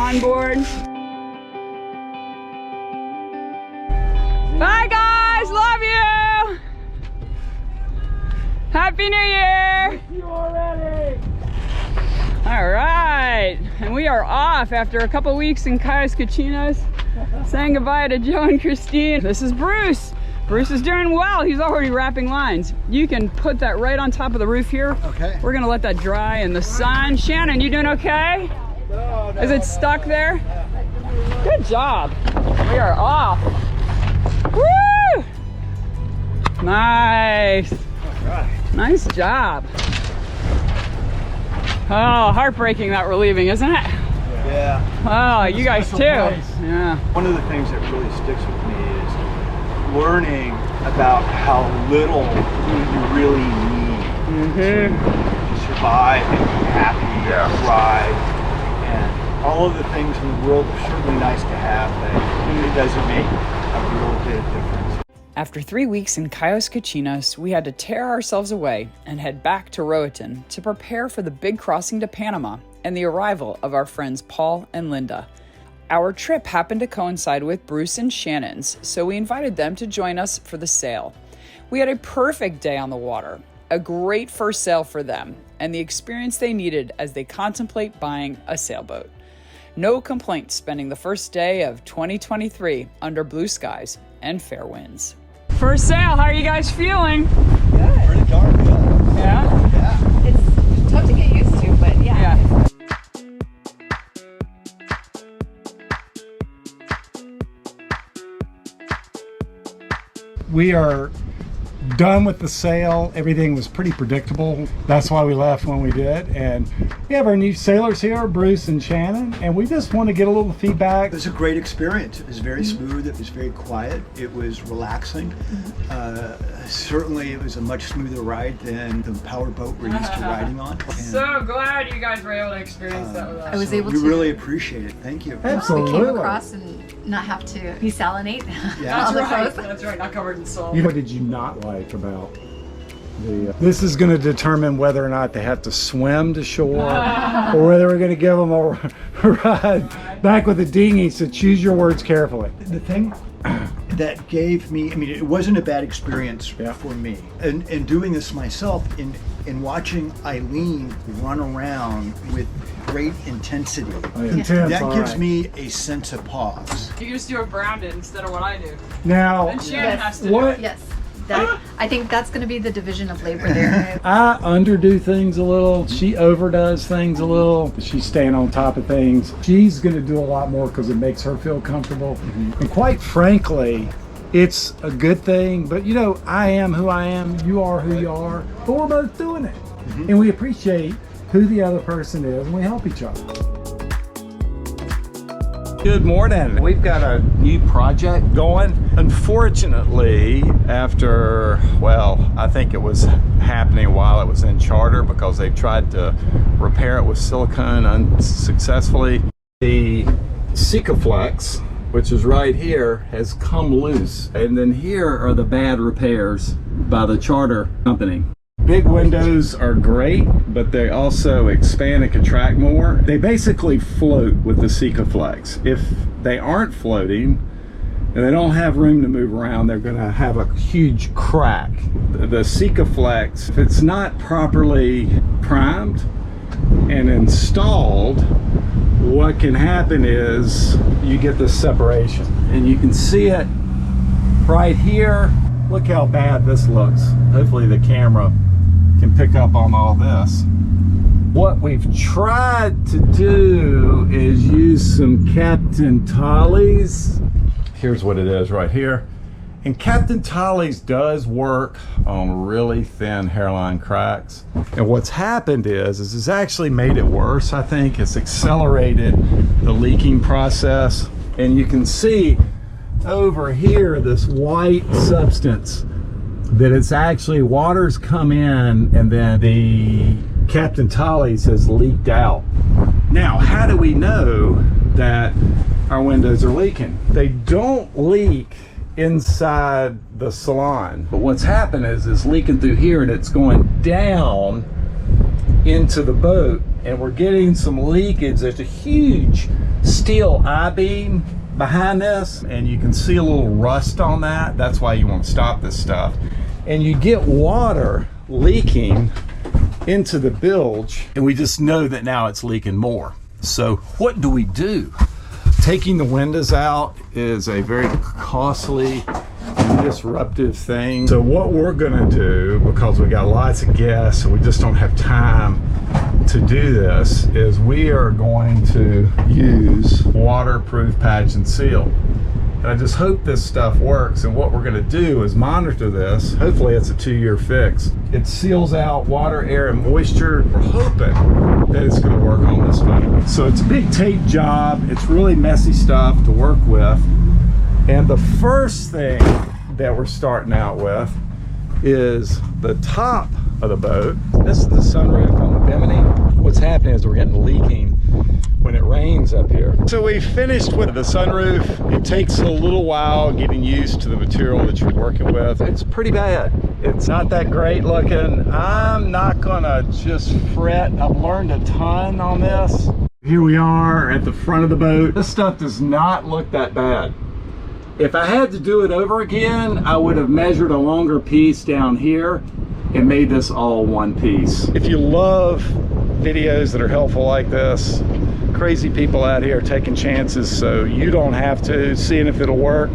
on board. Bye guys, love you. Happy New Year. Miss you already. All right, and we are off after a couple weeks in Cayos Cochinos, saying goodbye to Joe and Christine. This is Bruce. Bruce is doing well. He's already wrapping lines. You can put that right on top of the roof here. Okay. We're gonna let that dry in the sun. Shannon, you doing okay? No. Is it stuck there? Good job. We are off. Woo! Nice. All right. Nice job. Oh, heartbreaking that we're leaving, isn't it? Yeah. Oh, you guys too. Yeah. One of the things that really sticks with me is learning about how little you really need to survive and be happy, thrive, and all of the things in the world are certainly nice to have, but it doesn't make a real bit of difference. After 3 weeks in Cayos Cochinos, we had to tear ourselves away and head back to Roatan to prepare for the big crossing to Panama and the arrival of our friends Paul and Linda. Our trip happened to coincide with Bruce and Shannon's, so we invited them to join us for the sail. We had a perfect day on the water, a great first sail for them, and the experience they needed as they contemplate buying a sailboat. No complaints spending the first day of 2023 under blue skies and fair winds. First sail, how are you guys feeling? Good. Pretty darn good. Yeah? Yeah. It's tough to get used to, but yeah. We are done with the sail. Everything was pretty predictable. That's why we left when we did. And we have our new sailors here, Bruce and Shannon, and we just want to get a little feedback. It was a great experience. It was very smooth. It was very quiet. It was relaxing. Certainly, it was a much smoother ride than the power boat we're used to riding on. And, So glad you guys were able to experience that with us. I was able we to. really appreciate it. Thank you. Absolutely. We came across and not have to desalinate Yeah. all the That's right. clothes. That's right. Not covered in salt. What did you not like about the... This is going to determine whether or not they have to swim to shore or whether we're going to give them a ride back with a dinghy, so choose your words carefully. The thing that gave me, I mean, it wasn't a bad experience for me. And doing this myself, in watching Eileen run around with great intensity, Intense, that all gives right. me a sense of pause. You just do it grounded instead of what I do. Now, And Shannon has to what... Yes. I think that's going to be the division of labor there. I underdo things a little. She overdoes things a little. She's staying on top of things. She's going to do a lot more because it makes her feel comfortable. And quite frankly, it's a good thing. But you know, I am who I am. You are who you are. But we're both doing it. And we appreciate who the other person is and we help each other. Good morning. We've got a new project going. Unfortunately, after, well, I think it was happening while it was in charter because they've tried to repair it with silicone unsuccessfully. The Sikaflex, which is right here, has come loose. And then here are the bad repairs by the charter company. Big windows are great, but they also expand and contract more. They basically float with the Sikaflex. If they aren't floating and they don't have room to move around, they're gonna have a huge crack. The Sikaflex, if it's not properly primed and installed, what can happen is you get this separation. And you can see it right here. Look how bad this looks. Hopefully the camera can pick up on all this. What we've tried to do is use some Captain Tolly's. Here's what it is right here. And Captain Tolly's does work on really thin hairline cracks. And what's happened is it's actually made it worse, I think. It's accelerated the leaking process. And you can see over here this white substance that it's actually water's come in and then the Captain Tolly's has leaked out. Now, how do we know that our windows are leaking? They don't leak inside the salon, but what's happened is it's leaking through here and it's going down into the boat, and we're getting some leakage. There's a huge steel I-beam behind this, and you can see a little rust on that. That's why you want to stop this stuff. And you get water leaking into the bilge, and we just know that now it's leaking more. So what do we do? Taking the windows out is a very costly and disruptive thing. So what we're gonna do, because we got lots of guests and we just don't have time to do this, is we are going to use waterproof patch and seal. And I just hope this stuff works, and what we're gonna do is monitor this. Hopefully it's a 2-year fix. It seals out water, air, and moisture. We're hoping that it's gonna work on this boat. So it's a big tape job. It's really messy stuff to work with. And the first thing that we're starting out with is the top of the boat. This is the sunroof on the Bimini. What's happening is we're getting leaking when it rains up here. So we finished with the sunroof. It takes a little while getting used to the material that you're working with. It's pretty bad. It's not that great looking. I'm not gonna just fret. I've learned a ton on this. Here we are at the front of the boat. This stuff does not look that bad. If I had to do it over again, I would have measured a longer piece down here and made this all one piece. If you love videos that are helpful like this, crazy people out here taking chances so you don't have to, seeing if it'll work,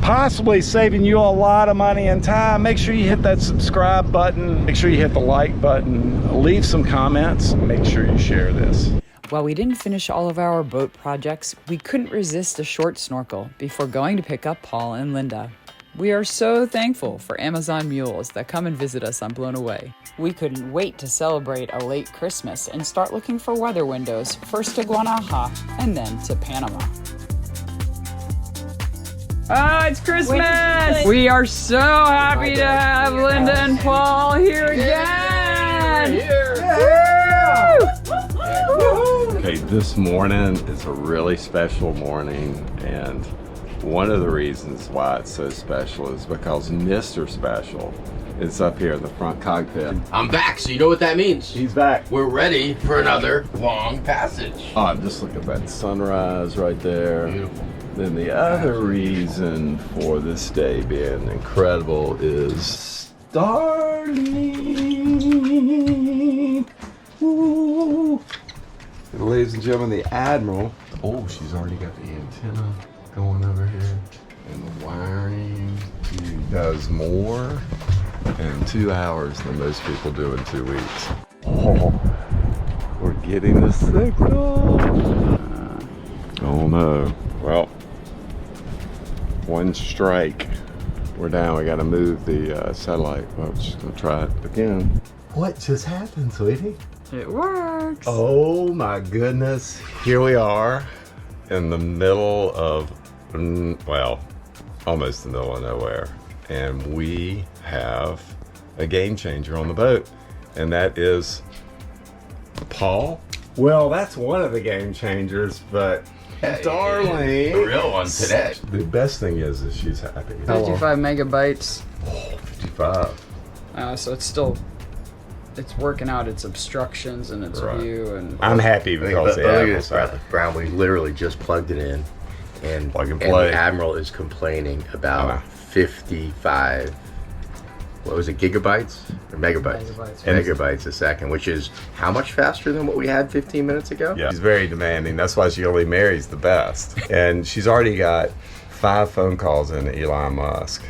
possibly saving you a lot of money and time, make sure you hit that subscribe button, make sure you hit the like button, leave some comments, make sure you share this. While we didn't finish all of our boat projects, we couldn't resist a short snorkel before going to pick up Paul and Linda. We are so thankful for Amazon mules that come and visit us on Blown Away. We couldn't wait to celebrate a late Christmas and start looking for weather windows, first to Guanaja and then to Panama. Oh, it's Christmas! We are so happy to have Linda and Paul here again! Okay, this morning is a really special morning, and one of the reasons why it's so special is because Mr. Special is up here in the front cockpit. I'm back, so you know what that means. He's back. We're ready for another long passage. Oh, just look at that sunrise right there. Beautiful. Then the other reason for this day being incredible is Starlink. Woo. And ladies and gentlemen, the Admiral. Oh, she's already got the antenna going over here. And the wiring. She does more in 2 hours than most people do in 2 weeks. Oh, we're getting the signal. Oh no. Well, one strike. We're down. We got to move the satellite. Well, we're just going to try it again. What just happened, sweetie? It works! Oh my goodness. Here we are in the middle of, well, almost the middle of nowhere. And we have a game changer on the boat. And that is Paul. Well, that's one of the game changers, but darling. The real one today. The best thing is she's happy. 55 megabytes. Oh, 55. So it's working out its obstructions and its Right. view, and I'm happy because Look at this, Brown. We literally just plugged it in, and Plug and and play. the Admiral is complaining about 55. What was it? Gigabytes or megabytes? Megabytes a second, which is how much faster than what we had 15 minutes ago? Yeah, she's very demanding. That's why she only marries the best. And she's already got 5 phone calls into Elon Musk.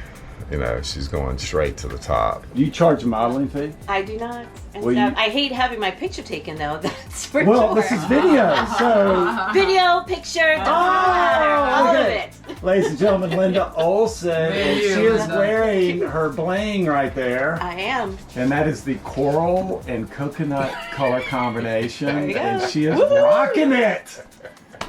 You know, she's going straight to the top. Do you charge a modeling fee? I do not. And Well, you- I hate having my picture taken, though. That's for Well, sure. this is video, so Video, picture, doesn't matter. All okay. of it. ladies and gentlemen, Linda Olsen, and you, she is Linda. wearing her bling right there, I am. and that is the coral and coconut color combination, There you go. and she is rocking it.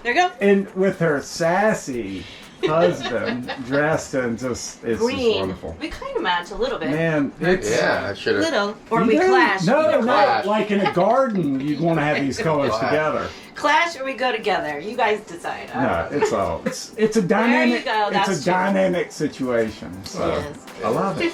There you go. And with her sassy husband dressed in just, it's just Green. wonderful. We kind of match a little bit. Man, it's Yeah, I should have. Little. Or You we do? clash. No, Either no, clash. like in a garden, you'd want to have these colors Clash. together. Clash or we go together. You guys decide. No, it's all. It's a dynamic. go, It's that's a true. dynamic situation. So Yes. I love it.